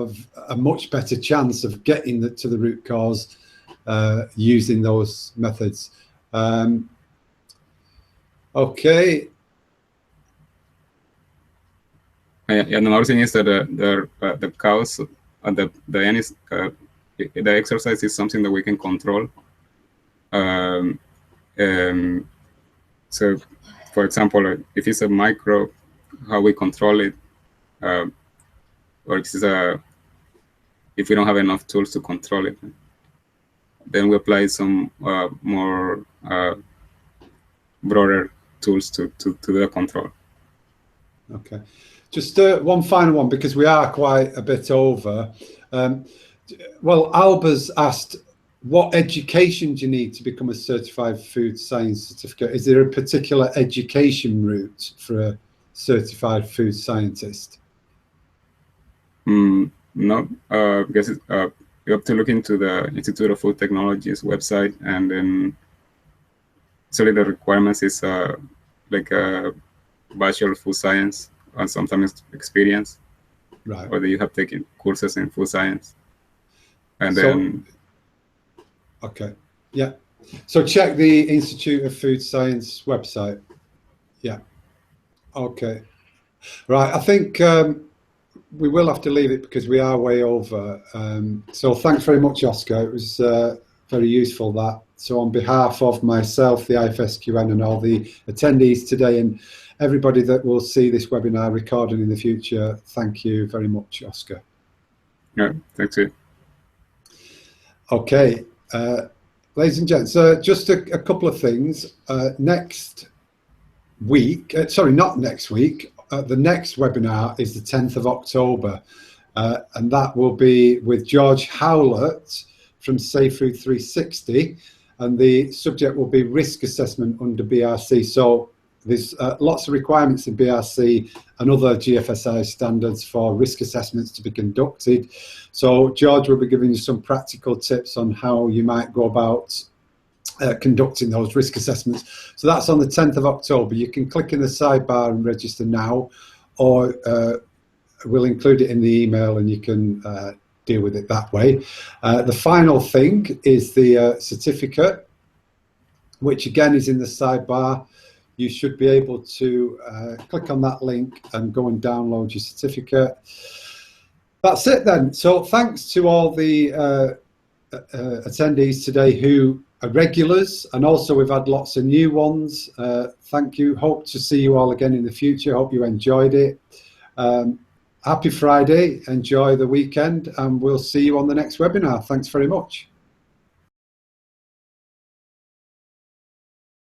a much better chance of getting to the root cause using those methods. Okay. And another thing is that the cause and the end is the exercise is something that we can control. So, for example, if it's a microbe, how we control it, or if we don't have enough tools to control it, then we apply some more broader tools to do the control. Okay, just one final one, because we are quite a bit over. Well, Alba's asked, what education do you need to become a certified food science certificate? Is there a particular education route for a certified food scientist? No, because you have to look into the Institute of Food Technologies website, and then actually the requirements is like a Bachelor of Food Science and sometimes experience, right? Or that you have taken courses in food science, and then. Okay, yeah. So check the Institute of Food Science website. Yeah. Okay. Right. I think we will have to leave it because we are way over. So thanks very much, Oscar. It was very useful, that. So on behalf of myself, the IFSQN, and all the attendees today, and everybody that will see this webinar recorded in the future, thank you very much, Oscar. Yeah, thanks. Okay. Ladies and gents, just a couple of things. Next week, sorry, not next week, the next webinar is the 10th of October, and that will be with George Howlett from Safe Food 360, and the subject will be risk assessment under BRC. So there's lots of requirements in BRC and other GFSI standards for risk assessments to be conducted. So George will be giving you some practical tips on how you might go about conducting those risk assessments. So that's on the 10th of October. You can click in the sidebar and register now, or we'll include it in the email and you can deal with it that way. The final thing is the certificate, which again is in the sidebar. You should be able to click on that link and go and download your certificate. That's it then. So thanks to all the attendees today who are regulars, and also we've had lots of new ones. Thank you. Hope to see you all again in the future. Hope you enjoyed it. Happy Friday. Enjoy the weekend, and we'll see you on the next webinar. Thanks very much.